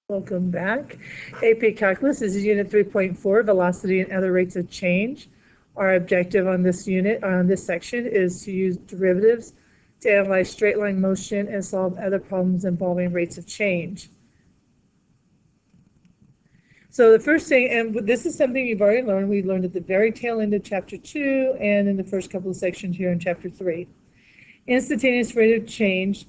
Welcome back. AP Calculus is Unit 3.4, Velocity and Other Rates of Change. Our objective on this section, is to use derivatives to analyze straight line motion and solve other problems involving rates of change. So the first thing, and this is something you've already learned, we learned at the very tail end of Chapter 2 and in the first couple of sections here in Chapter 3. Instantaneous rate of change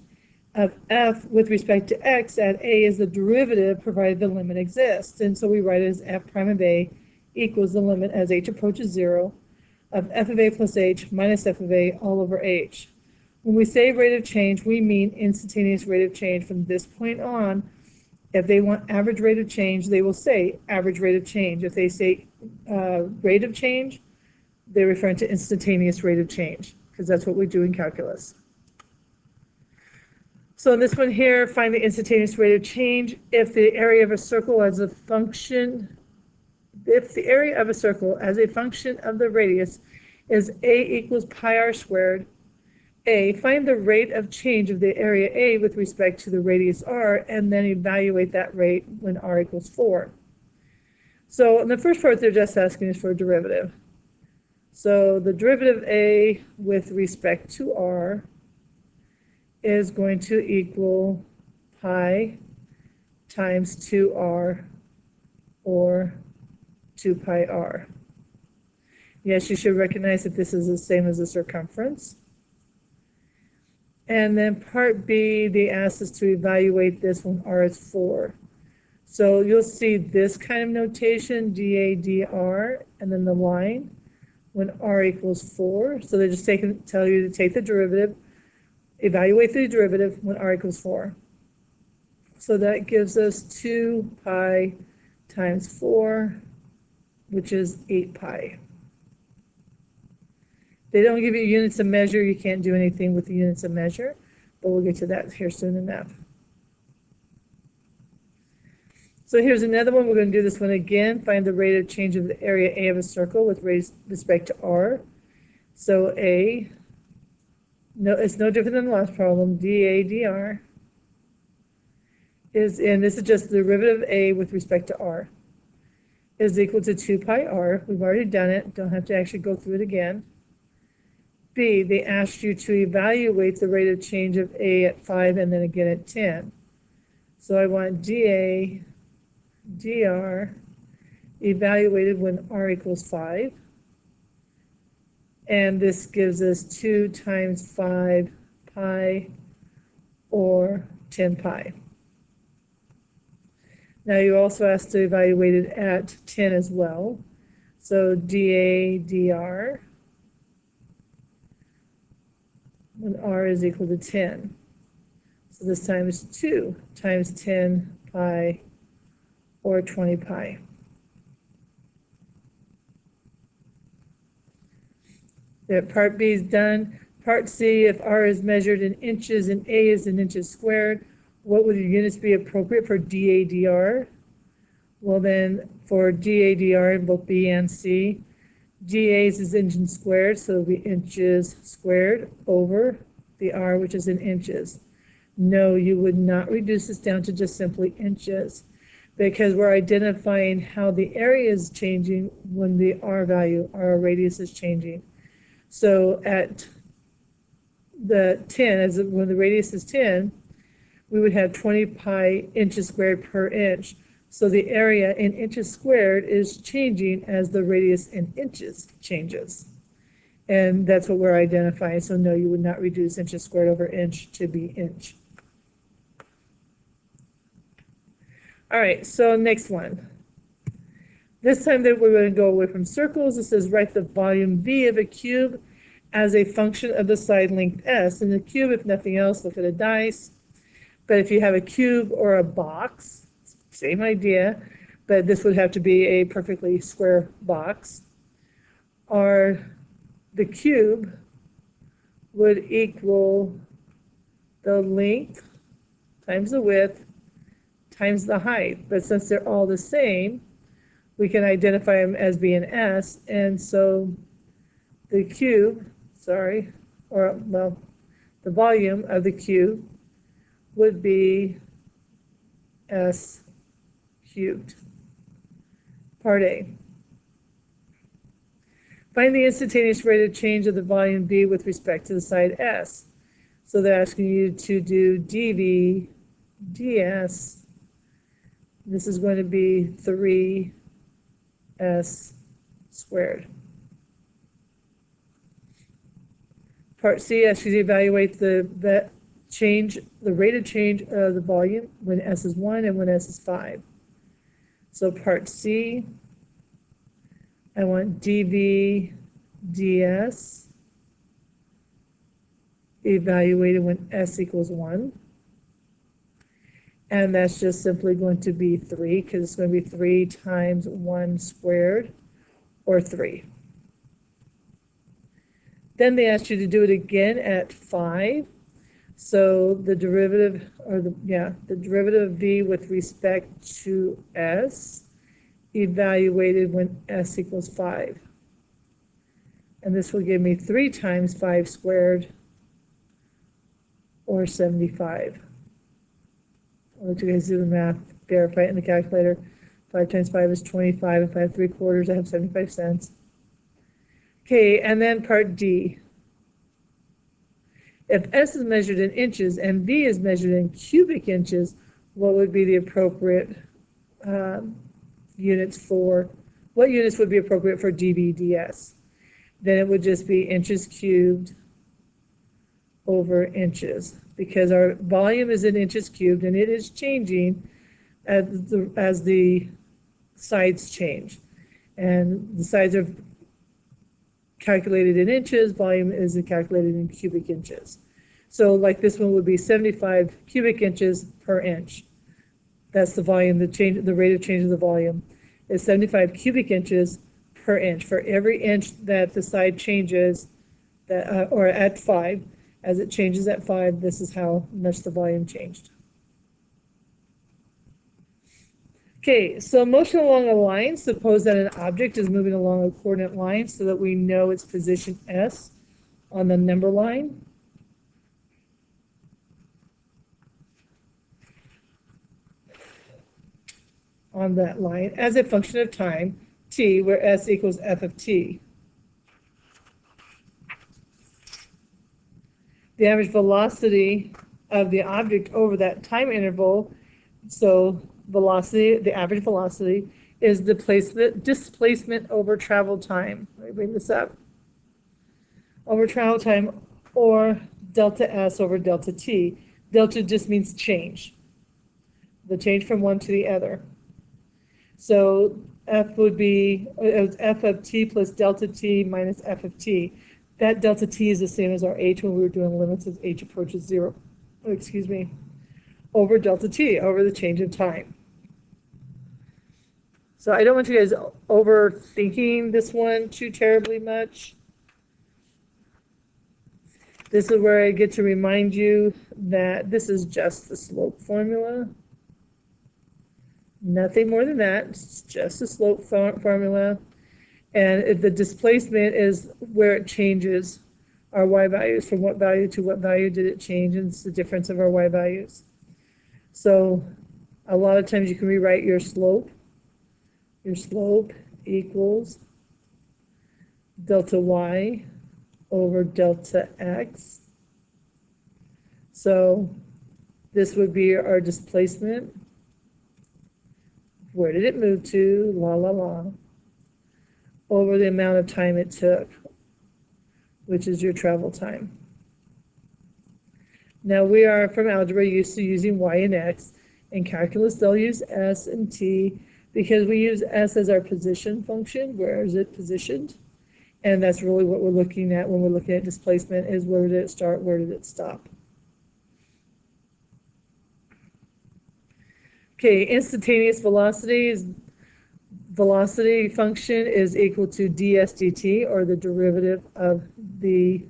of f with respect to x at a is the derivative provided the limit exists. And so we write it as f prime of a equals the limit as h approaches 0 of f of a plus h minus f of a all over h. When we say rate of change, we mean instantaneous rate of change from this point on. If they want average rate of change, they will say average rate of change. If they say rate of change, they're referring to instantaneous rate of change, because that's what we do in calculus. So in this one here, find the instantaneous rate of change if the area of a circle as a function, of the radius is a equals pi r squared. Find the rate of change of the area A with respect to the radius r, and then evaluate that rate when r equals 4. So in the first part, they're just asking us for a derivative. So the derivative A with respect to r is going to equal pi times 2r, or 2 pi r. Yes, you should recognize that this is the same as the circumference. And then part B, they asked us to evaluate this when r is 4. So you'll see this kind of notation, dA dr, and then the line when r equals 4. So they just tell you to take the derivative, evaluate the derivative when r equals 4. So that gives us 2 pi times 4, which is 8 pi. They don't give you units of measure. You can't do anything with the units of measure, but we'll get to that here soon enough. So here's another one. We're going to do this one again. Find the rate of change of the area A of a circle with respect to r. So A, no, it's no different than the last problem. dA dr is, and this is just the derivative of A with respect to r, is equal to 2 pi r. We've already done it. Don't have to actually go through it again. B, they asked you to evaluate the rate of change of A at 5 and then again at 10. So I want dA dr evaluated when r equals 5. And this gives us 2 times 5 pi, or 10 pi. Now you also asked to evaluate it at 10 as well. So dA dr when r is equal to 10. So this time is 2 times 10 pi, or 20 pi. That part B is done. Part C, if r is measured in inches and A is in inches squared, what would the units be appropriate for dA dr? Well then, for dA dr in both B and C, dA's is inches squared, so it'll be inches squared over the r, which is in inches. No, you would not reduce this down to just simply inches, because we're identifying how the area is changing when the r value, our radius, is changing. So at the 10, when the radius is 10, we would have 20 pi inches squared per inch. So the area in inches squared is changing as the radius in inches changes. And that's what we're identifying. So no, you would not reduce inches squared over inch to be inch. All right, so next one. This time that we're going to go away from circles. It says write the volume V of a cube as a function of the side length S. And the cube, if nothing else, look at a dice. But if you have a cube or a box, same idea, but this would have to be a perfectly square box. Or the cube would equal the length times the width times the height. But since they're all the same, we can identify them as being S. And so the cube, the volume of the cube would be S cubed. Part A. Find the instantaneous rate of change of the volume V with respect to the side S. So they're asking you to do dV ds. This is going to be 3s squared. Part C asks you to evaluate the rate of change of the volume when S is 1 and when S is 5. So part C, I want dV ds evaluated when S equals 1. And that's just simply going to be 3, because it's going to be 3 times 1 squared, or 3. Then they asked you to do it again at 5. So the derivative, the derivative of V with respect to S evaluated when S equals 5. And this will give me 3 times 5 squared, or 75. I'll let you guys do the math, verify it in the calculator. 5 times 5 is 25, and 5 3/4, I have 75 cents. Okay, and then part D. If S is measured in inches and V is measured in cubic inches, what would be the appropriate units for, what units would be appropriate for dV ds? Then it would just be inches cubed over inches, because our volume is in inches cubed and it is changing as the sides change. And the sides are calculated in inches, volume is calculated in cubic inches. So like this one would be 75 cubic inches per inch. That's the volume, the rate of change of the volume is 75 cubic inches per inch. For every inch that the side changes, or at 5, as it changes at 5, this is how much the volume changed. Okay, so motion along a line. Suppose that an object is moving along a coordinate line so that we know its position S on the number line. On that line as a function of time, t, where S equals f of t. The average velocity of the object over that time interval, so velocity, the average velocity, is displacement over travel time. Let me bring this up. Over travel time, or delta S over delta T. Delta just means change. The change from one to the other. So F would be F of T plus delta T minus F of T. That delta T is the same as our H when we were doing limits as H approaches 0. Over delta T, over the change in time. So I don't want you guys overthinking this one too terribly much. This is where I get to remind you that this is just the slope formula. Nothing more than that. It's just a slope formula. And if the displacement is where it changes our y values, from what value to what value did it change, and it's the difference of our y values. So a lot of times you can rewrite your slope. Your slope equals delta y over delta x. So this would be our displacement. Where did it move to? La la la. Over the amount of time it took, which is your travel time. Now we are from algebra used to using y and x. In calculus they'll use s and t because we use s as our position function. Where is it positioned? And that's really what we're looking at when we're looking at displacement, is where did it start, where did it stop. Okay, instantaneous velocity function is equal to ds dt, or the derivative of the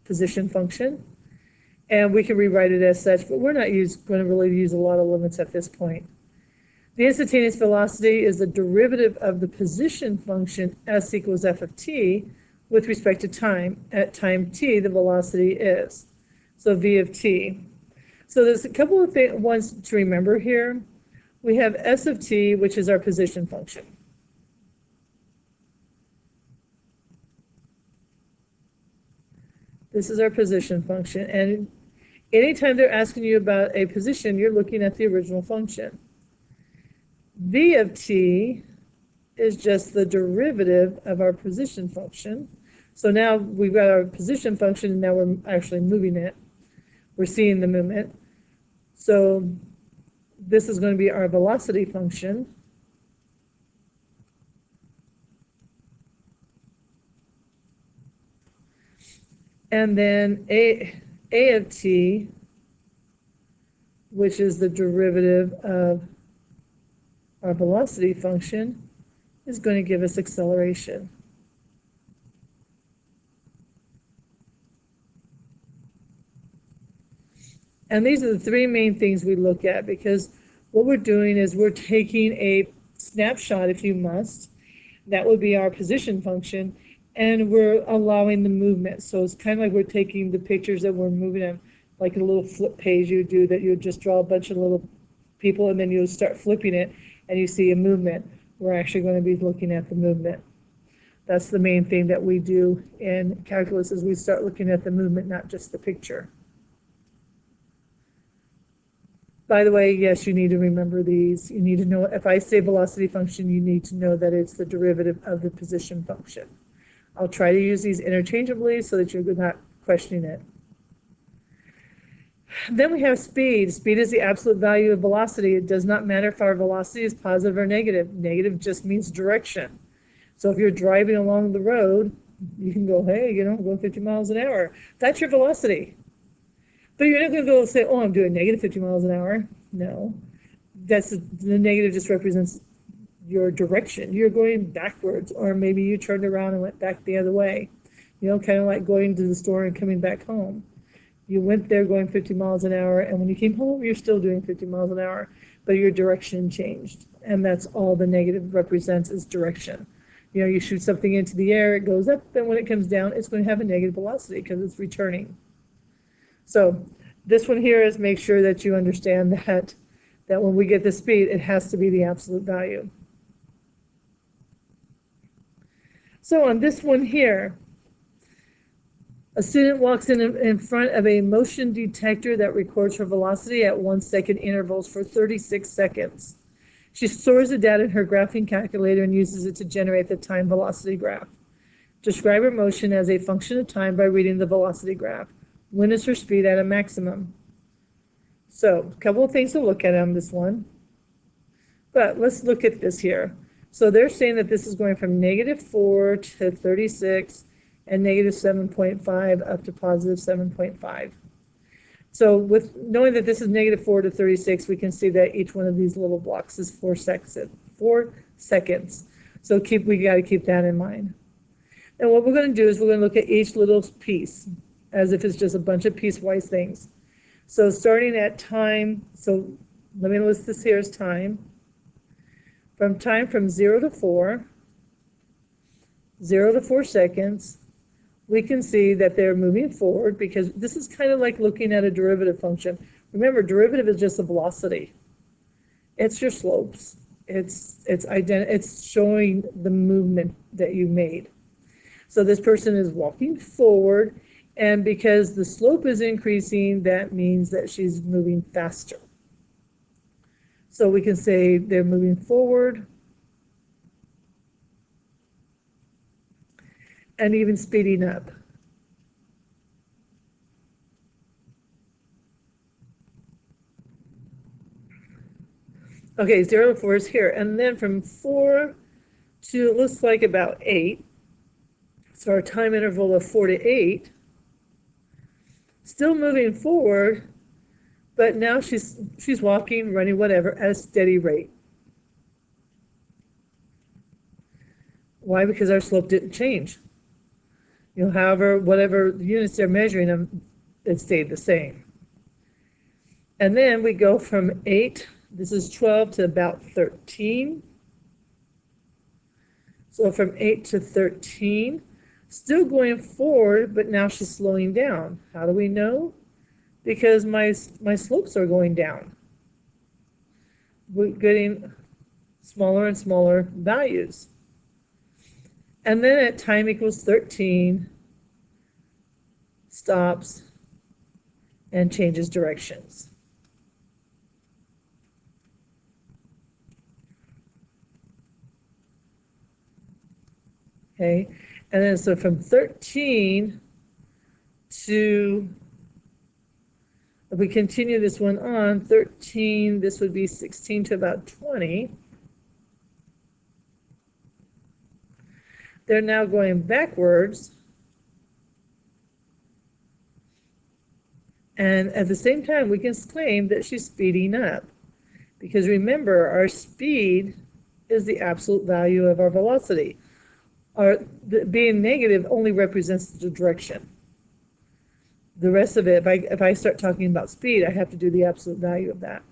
position function. And we can rewrite it as such, but we're not going to really use a lot of limits at this point. The instantaneous velocity is the derivative of the position function s equals f of t with respect to time. At time t, the velocity is. So v of t. So there's a couple of ones to remember here. We have S of t, which is our position function. This is our position function, and anytime they're asking you about a position, you're looking at the original function. V of t is just the derivative of our position function. So now we've got our position function, and now we're actually moving it. We're seeing the movement. So this is going to be our velocity function. And then A of t, which is the derivative of our velocity function, is going to give us acceleration. And these are the three main things we look at, because what we're doing is we're taking a snapshot, if you must. That would be our position function, and we're allowing the movement. So it's kind of like we're taking the pictures that we're moving on, like a little flip page you do, that you just draw a bunch of little people, and then you start flipping it, and you see a movement. We're actually going to be looking at the movement. That's the main thing that we do in calculus, is we start looking at the movement, not just the picture. By the way, yes, you need to remember these. You need to know, if I say velocity function, you need to know that it's the derivative of the position function. I'll try to use these interchangeably so that you're not questioning it. Then we have speed. Speed is the absolute value of velocity. It does not matter if our velocity is positive or negative. Negative just means direction. So if you're driving along the road, you can go, hey, I'm going 50 miles an hour. That's your velocity. But you're not going to go and say, oh, I'm doing negative 50 miles an hour. No. The negative just represents your direction. You're going backwards, or maybe you turned around and went back the other way. Kind of like going to the store and coming back home. You went there going 50 miles an hour, and when you came home, you're still doing 50 miles an hour, but your direction changed. And that's all the negative represents, is direction. You shoot something into the air, it goes up, and when it comes down, it's going to have a negative velocity because it's returning. So this one here is, make sure that you understand that when we get the speed, it has to be the absolute value. So on this one here, a student walks in front of a motion detector that records her velocity at 1 second intervals for 36 seconds. She stores the data in her graphing calculator and uses it to generate the time velocity graph. Describe her motion as a function of time by reading the velocity graph. When is her speed at a maximum? So a couple of things to look at on this one. But let's look at this here. So they're saying that this is going from -4 to 36 and -7.5 up to +7.5. So with knowing that this is -4 to 36, we can see that each one of these little blocks is 4 seconds. So we got to keep that in mind. And what we're going to do is we're going to look at each little piece as if it's just a bunch of piecewise things. So starting at time, so let me list this here as time. From 0 to 4, 0 to 4 seconds, we can see that they're moving forward, because this is kind of like looking at a derivative function. Remember, derivative is just a velocity. It's your slopes. It's showing the movement that you made. So this person is walking forward, and because the slope is increasing, that means that she's moving faster. So we can say they're moving forward and even speeding up. Okay, 0 to 4 is here. And then from 4 to, it looks like about 8, so our time interval of 4 to 8, still moving forward, but now she's walking, running, whatever, at a steady rate. Why? Because our slope didn't change. However, whatever units they're measuring them, it stayed the same. And then we go from 8, this is 12, to about 13. So from 8 to 13, still going forward, but now she's slowing down. How do we know? Because my slopes are going down. we're getting smaller and smaller values. And then at time equals 13, stops and changes directions. Okay, and then so from 13 to, if we continue this one on, 13, this would be 16 to about 20. They're now going backwards. And at the same time, we can claim that she's speeding up. Because remember, our speed is the absolute value of our velocity. Being negative only represents the direction. The rest of it, if I start talking about speed, I have to do the absolute value of that.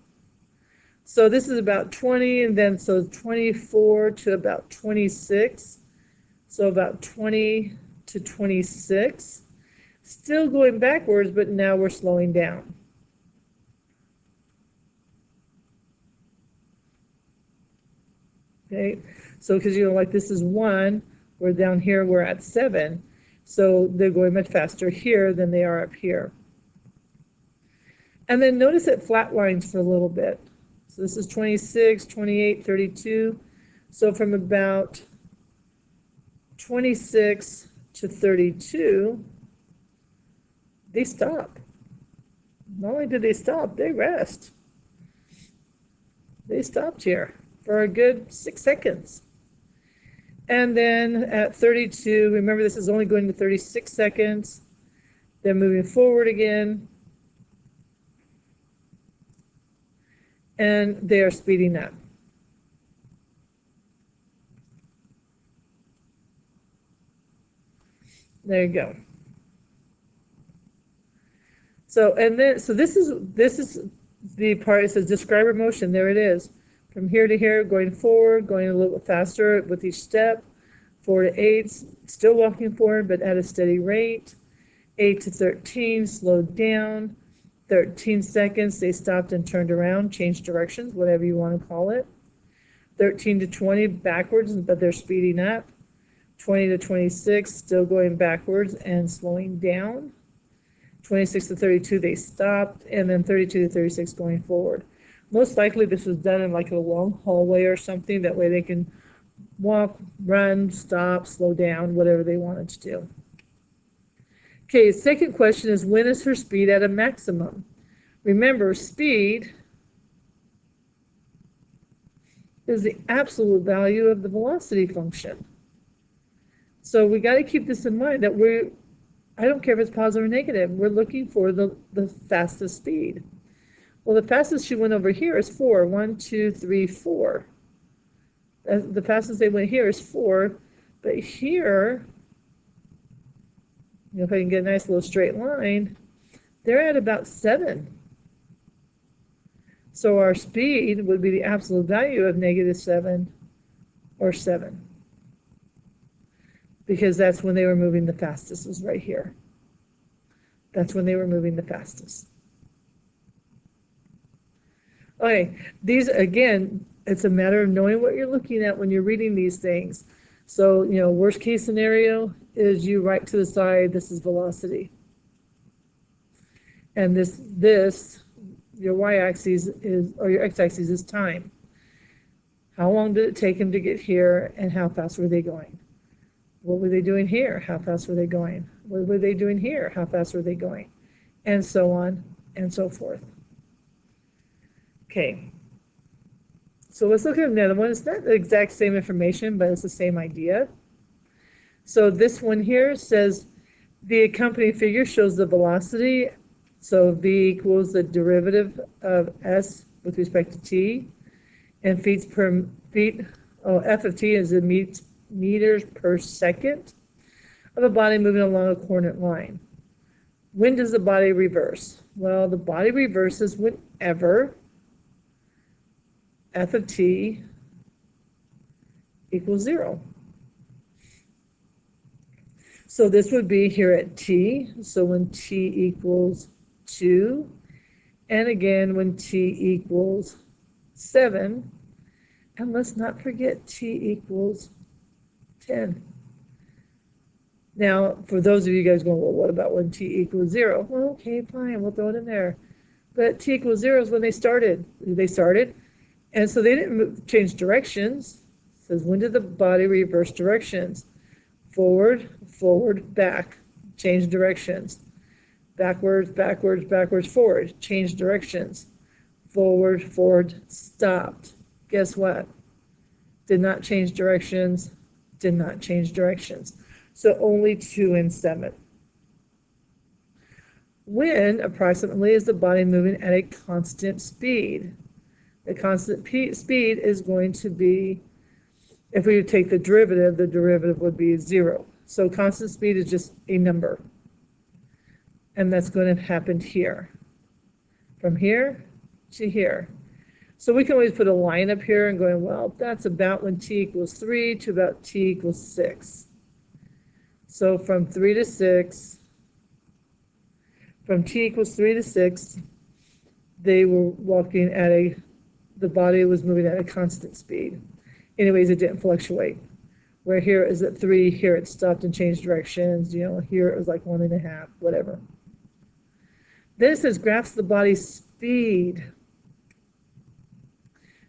So this is about 20, and then so 24 to about 26. So about 20 to 26. Still going backwards, but now we're slowing down. Okay, so because like this is 1, we're down here, we're at 7. So they're going much faster here than they are up here. And then notice it flatlines for a little bit. So this is 26, 28, 32. So from about 26 to 32, they stop. Not only did they stop, they rest. They stopped here for a good 6 seconds. And then at 32, remember this is only going to 36 seconds. They're moving forward again. And they are speeding up. There you go. So this is the part. It says describe her motion. There it is. From here to here, going forward, going a little bit faster with each step. 4 to 8, still walking forward, but at a steady rate. 8 to 13, slowed down. 13 seconds, they stopped and turned around, changed directions, whatever you want to call it. 13 to 20, backwards, but they're speeding up. 20 to 26, still going backwards and slowing down. 26 to 32, they stopped, and then 32 to 36 going forward. Most likely this was done in like a long hallway or something. That way they can walk, run, stop, slow down, whatever they wanted to do. Okay, second question is, when is her speed at a maximum? Remember, speed is the absolute value of the velocity function. So we got to keep this in mind, that I don't care if it's positive or negative, we're looking for the fastest speed. Well, the fastest she went over here is 4. 1, 2, 3, 4. The fastest they went here is 4. But here, if I can get a nice little straight line, they're at about 7. So our speed would be the absolute value of -7 or 7. Because that's when they were moving the fastest, was right here. That's when they were moving the fastest. Okay, these, again, it's a matter of knowing what you're looking at when you're reading these things. So, worst case scenario is you write to the side, this is velocity. And this, your y-axis is, or your x-axis is time. How long did it take them to get here, and how fast were they going? What were they doing here? How fast were they going? What were they doing here? How fast were they going? And so on and so forth. Okay. So let's look at another one. It's not the exact same information, but it's the same idea. So this one here says the accompanying figure shows the velocity. So v equals the derivative of s with respect to t, and f of t is in meters per second of a body moving along a coordinate line. When does the body reverse? Well, the body reverses whenever f of t equals 0. So this would be here at t, so when t equals 2, and again when t equals 7. And let's not forget t equals 10. Now, for those of you guys going, well, what about when t equals 0? Well, okay, fine, we'll throw it in there. But t equals 0 is when they started. And so they didn't change directions. It says, when did the body reverse directions? Forward, forward, back. Change directions. Backwards, backwards, backwards, forward. Change directions. Forward, forward, stopped. Guess what? Did not change directions. Did not change directions. So only 2 and 7. When approximately is the body moving at a constant speed? The constant speed is going to be, if we take the derivative would be 0. So constant speed is just a number. And that's going to happen here. From here to here. So we can always put a line up here and going, well, that's about when t equals 3 to about t equals 6. So from 3 to 6, from t equals 3 to 6, they were walking at the body was moving at a constant speed. Anyways, it didn't fluctuate. Where here is at 3, here it stopped and changed directions, here it was like 1.5, whatever. Then it says graphs the body's speed.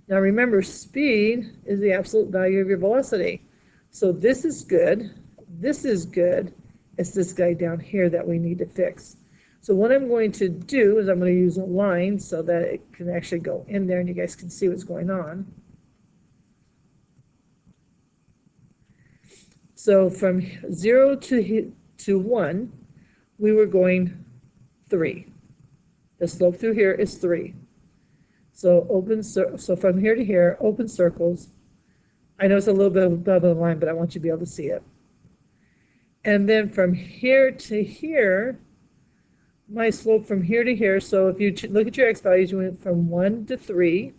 Now remember, speed is the absolute value of your velocity. So this is good. This is good. It's this guy down here that we need to fix. So what I'm going to do is I'm going to use a line so that it can actually go in there and you guys can see what's going on. So from 0 to 1, we were going 3. The slope through here is 3. So from here to here, open circles. I know it's a little bit above the line, but I want you to be able to see it. And then from here to here, my slope from here to here, so if you look at your x values, you went from 1 to 3.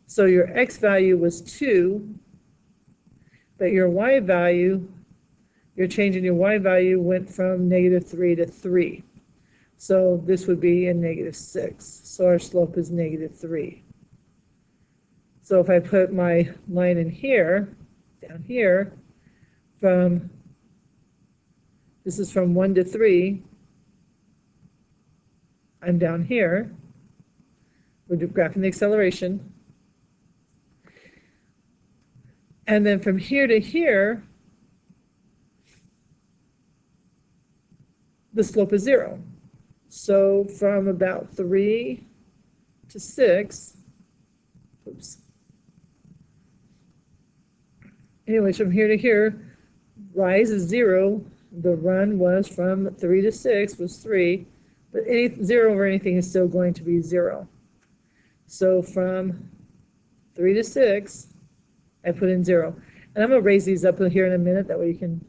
So your x value was 2, but your y value, your change in your y value went from -3 to 3. So this would be a -6. So our slope is -3. So if I put my line in here, down here, this is from 1 to 3, I'm down here. We're graphing the acceleration. And then from here to here, the slope is 0. So from about 3 to 6, oops. Anyways, from here to here, rise is 0. The run was from 3 to 6 was 3, but 0 over anything is still going to be 0. So from 3 to 6, I put in 0. And I'm going to raise these up here in a minute, that way you can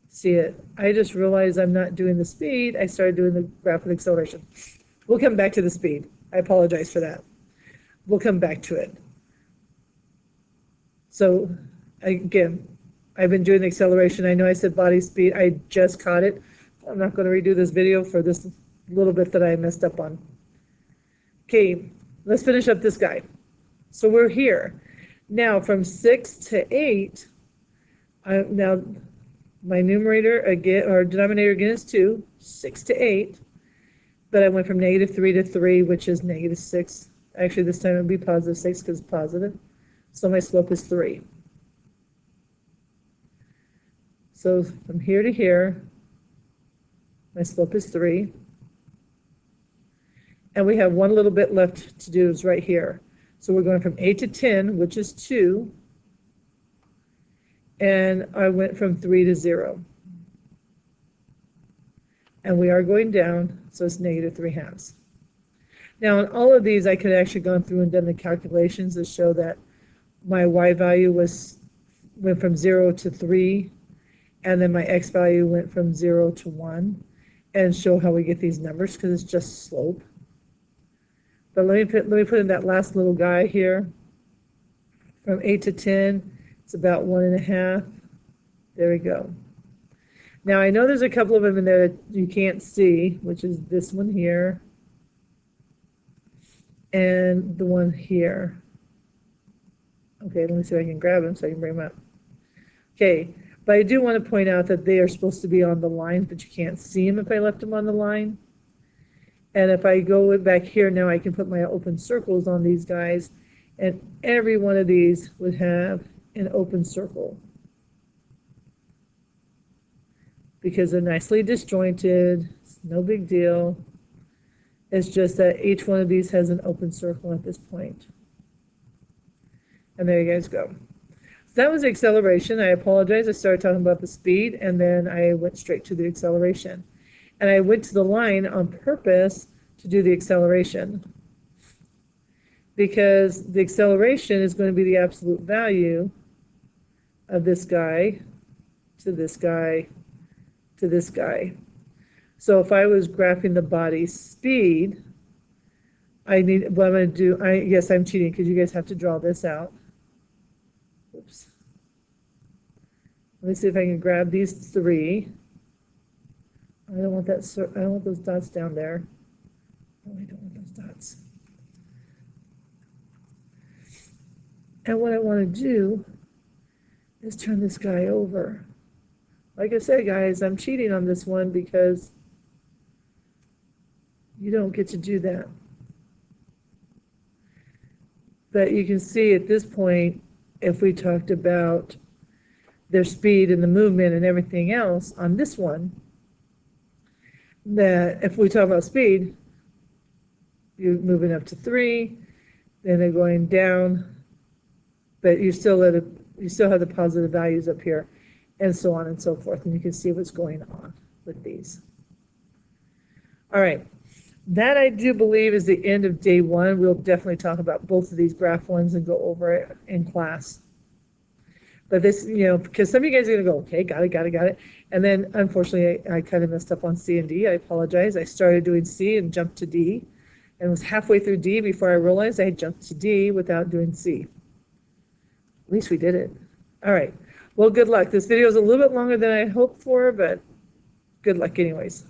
see it. I just realized I'm not doing the speed. I started doing the graph of acceleration. We'll come back to the speed. I apologize for that. We'll come back to it. So again, I've been doing the acceleration. I know I said body speed. I just caught it. I'm not going to redo this video for this little bit that I messed up on. Okay, let's finish up this guy. So we're here. Now from 6 to 8, now my numerator again, or denominator again, is 2, 6 to 8. But I went from -3 to 3, which is -6. Actually, this time it would be +6 because it's positive. So my slope is 3. So from here to here, my slope is 3. And we have one little bit left to do, is right here. So we're going from 8 to 10, which is 2. And I went from 3 to 0. And we are going down, so it's -3/2. Now, in all of these, I could have actually gone through and done the calculations to show that my y value went from 0 to 3, and then my x value went from 0 to 1, and show how we get these numbers, because it's just slope. But let me put in that last little guy here. From 8 to 10, it's about 1.5. There we go. Now I know there's a couple of them in there that you can't see, which is this one here. and the one here. Okay, let me see if I can grab them so I can bring them up. Okay, but I do want to point out that they are supposed to be on the line, but you can't see them if I left them on the line. And if I go back here now, I can put my open circles on these guys, and every one of these would have an open circle because they're nicely disjointed. It's no big deal. It's just that each one of these has an open circle at this point. And there you guys go. So that was the acceleration. I apologize. I started talking about the speed, and then I went straight to the acceleration. And I went to the line on purpose to do the acceleration, because the acceleration is going to be the absolute value of this guy to this guy to this guy. So if I was graphing the body speed, I need, what I'm going to do, yes, I'm cheating because you guys have to draw this out. Oops. Let me see if I can grab these three. I don't want that, I don't want those dots down there. Oh, I don't want those dots. And what I want to do is turn this guy over. Like I said, guys, I'm cheating on this one because you don't get to do that. But you can see at this point, if we talked about their speed and the movement and everything else on this one, that if we talk about speed, you're moving up to 3, then they're going down, but you still have the positive values up here, and so on and so forth, and you can see what's going on with these. All right, that I do believe is the end of day 1. We'll definitely talk about both of these graph ones and go over it in class. But this, because some of you guys are going to go, okay, got it. And then, unfortunately, I kind of messed up on C and D. I apologize. I started doing C and jumped to D, and was halfway through D before I realized I had jumped to D without doing C. At least we did it. All right. Well, good luck. This video is a little bit longer than I hoped for, but good luck anyways.